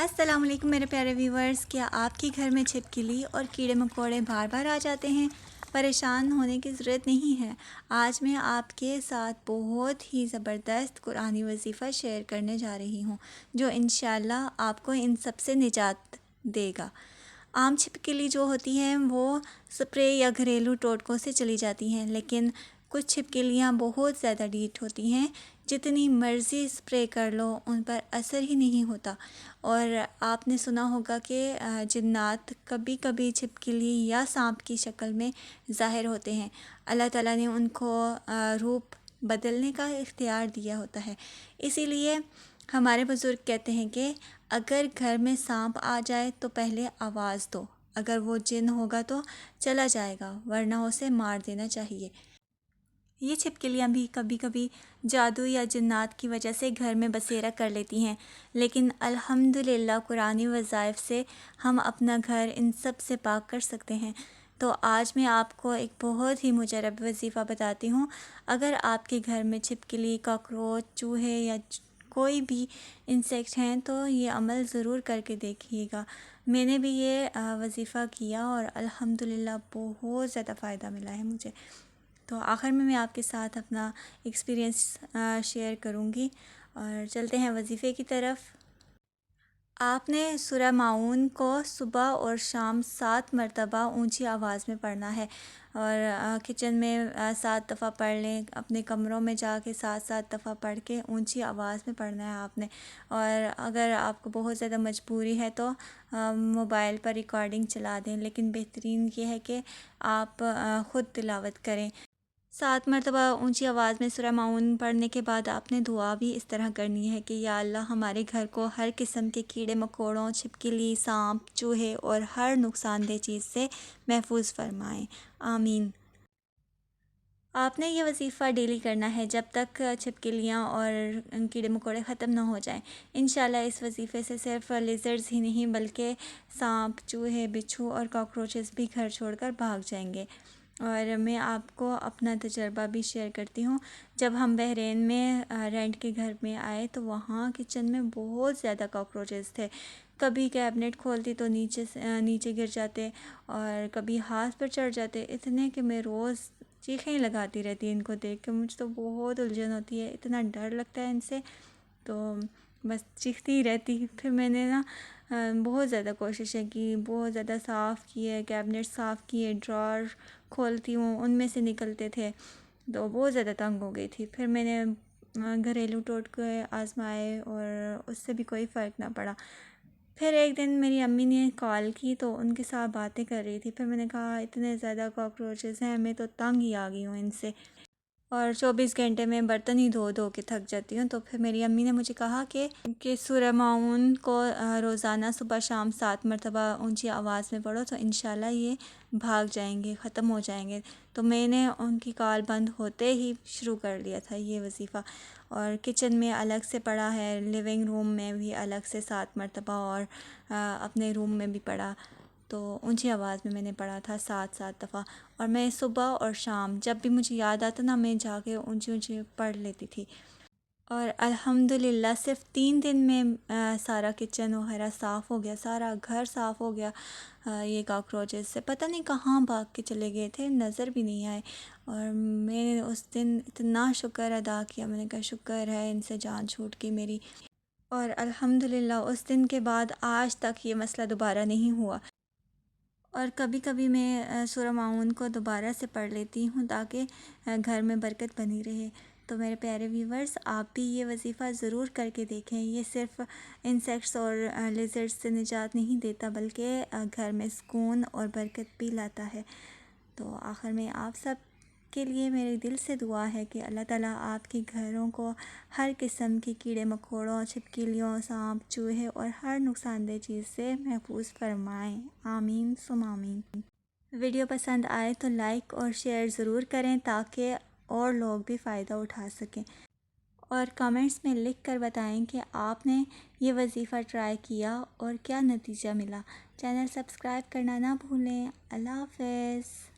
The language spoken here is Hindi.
अस्सलाम वालेकुम मेरे प्यारे व्यूवर्स। क्या आपके घर में छिपकली और कीड़े मकोड़े बार बार आ जाते हैं? परेशान होने की ज़रूरत नहीं है। आज मैं आपके साथ बहुत ही ज़बरदस्त कुरानी वजीफ़ा शेयर करने जा रही हूँ जो इंशाल्लाह आपको इन सब से निजात देगा। आम छिपकली जो होती हैं वो स्प्रे या घरेलू टोटकों से चली जाती हैं, लेकिन कुछ छिपकलियाँ बहुत ज़्यादा ढीठ होती हैं। जितनी मर्ज़ी स्प्रे कर लो उन पर असर ही नहीं होता। और आपने सुना होगा कि जिन्नात कभी कभी छिपकली या सांप की शक्ल में ज़ाहिर होते हैं। अल्लाह ताला ने उनको रूप बदलने का इख्तियार दिया होता है। इसीलिए हमारे बुज़ुर्ग कहते हैं कि अगर घर में सांप आ जाए तो पहले आवाज़ दो, अगर वो जिन होगा तो चला जाएगा, वरना उसे मार देना चाहिए। ये छिपकलियाँ भी कभी कभी जादू या जिन्नात की वजह से घर में बसेरा कर लेती हैं, लेकिन अल्हम्दुलिल्लाह कुरानी वज़ाइफ से हम अपना घर इन सब से पाक कर सकते हैं। तो आज मैं आपको एक बहुत ही मुजरब वजीफ़ा बताती हूँ। अगर आपके घर में छिपकली, कॉकरोच, चूहे या कोई भी इंसेक्ट हैं तो ये अमल ज़रूर करके देखिएगा। मैंने भी ये वजीफ़ा किया और अल्हम्दुलिल्लाह बहुत ज़्यादा फ़ायदा मिला है मुझे। तो आखिर में मैं आपके साथ अपना एक्सपीरियंस शेयर करूँगी और चलते हैं वजीफ़े की तरफ। आपने सूरह माऊन को सुबह और शाम 7 मरतबा ऊंची आवाज़ में पढ़ना है और किचन में 7 दफ़ा पढ़ लें, अपने कमरों में जाके 7-7 दफ़ा पढ़ के ऊंची आवाज़ में पढ़ना है आपने। और अगर आपको बहुत ज़्यादा मजबूरी है तो मोबाइल पर रिकॉर्डिंग चला दें, लेकिन बेहतरीन ये है कि आप ख़ुद तिलावत करें। 7 मरतबा ऊंची आवाज़ में सूरह माऊन पढ़ने के बाद आपने दुआ भी इस तरह करनी है कि या अल्लाह हमारे घर को हर किस्म के कीड़े मकोड़ों, छिपकली, सांप, चूहे और हर नुकसानदेह चीज़ से महफूज फरमाएं, आमीन। आपने ये वजीफ़ा डेली करना है जब तक छिपकलियाँ और कीड़े मकोड़े ख़त्म ना हो जाएं। इंशाल्लाह इस वजीफ़े से सिर्फ लिज़र्ड्स ही नहीं बल्कि सांप, चूहे, बिच्छू और कॉकरोचेस भी घर छोड़कर भाग जाएंगे। और मैं आपको अपना तजर्बा भी शेयर करती हूँ। जब हम बहरीन में रेंट के घर में आए तो वहाँ किचन में बहुत ज़्यादा कॉकरोचेस थे। कभी कैबिनेट खोलती तो नीचे गिर जाते और कभी हाथ पर चढ़ जाते, इतने कि मैं रोज़ चीखें ही लगाती रहती इनको देख के। मुझे तो बहुत उलझन होती है, इतना डर लगता है इनसे, तो बस चीखती ही रहती। फिर मैंने ना बहुत ज़्यादा कोशिशें की, बहुत ज़्यादा साफ़ किए, कैबिनेट साफ़ किए, ड्रॉर खोलती हूँ उनमें से निकलते थे, तो बहुत ज़्यादा तंग हो गई थी। फिर मैंने घरेलू टोटके आजमाए और उससे भी कोई फ़र्क ना पड़ा। फिर एक दिन मेरी अम्मी ने कॉल की तो उनके साथ बातें कर रही थी। फिर मैंने कहा इतने ज़्यादा कॉकरोचेस हैं, मैं तो तंग ही आ गई हूँ इनसे और 24 घंटे में बर्तन ही धो धो के थक जाती हूँ। तो फिर मेरी अम्मी ने मुझे कहा कि सूरह माऊन को रोज़ाना सुबह शाम 7 मरतबा ऊंची आवाज़ में पढ़ो तो इंशाल्लाह ये भाग जाएंगे, ख़त्म हो जाएंगे। तो मैंने उनकी कॉल बंद होते ही शुरू कर लिया था ये वजीफ़ा और किचन में अलग से पढ़ा है, लिविंग रूम में भी अलग से 7 मरतबा और अपने रूम में भी पढ़ा। तो ऊंची आवाज़ में मैंने पढ़ा था 7-7 दफ़ा और मैं सुबह और शाम जब भी मुझे याद आता ना मैं जाके ऊंची ऊंची पढ़ लेती थी। और अल्हम्दुलिल्लाह सिर्फ 3 दिन में सारा किचन वगैरह साफ़ हो गया, सारा घर साफ़ हो गया। ये कॉकरोचेस से पता नहीं कहाँ भाग के चले गए थे, नज़र भी नहीं आए। और मैंने उस दिन इतना शुक्र अदा किया, मैंने कहा शुक्र है इनसे जान छूट गई मेरी। और अल्हम्दुलिल्लाह उस दिन के बाद आज तक ये मसला दोबारा नहीं हुआ। और कभी कभी मैं सूरह माऊन को दोबारा से पढ़ लेती हूँ ताकि घर में बरकत बनी रहे। तो मेरे प्यारे व्यूवर्स, आप भी ये वजीफ़ा ज़रूर करके देखें। ये सिर्फ इंसेक्ट्स और लिज़र्ड्स से निजात नहीं देता बल्कि घर में सुकून और बरकत भी लाता है। तो आखिर में आप सब के लिए मेरे दिल से दुआ है कि अल्लाह ताला आपके घरों को हर किस्म के कीड़े मकोड़ों, छिपकलियों, सांप, चूहे और हर नुकसानदेह चीज़ से महफूज फरमाएं, आमीन सुम आमीन। वीडियो पसंद आए तो लाइक और शेयर ज़रूर करें ताकि और लोग भी फ़ायदा उठा सकें। और कमेंट्स में लिख कर बताएं कि आपने ये वजीफ़ा ट्राई किया और क्या नतीजा मिला। चैनल सब्सक्राइब करना ना भूलें। अल्लाह हाफ़िज़।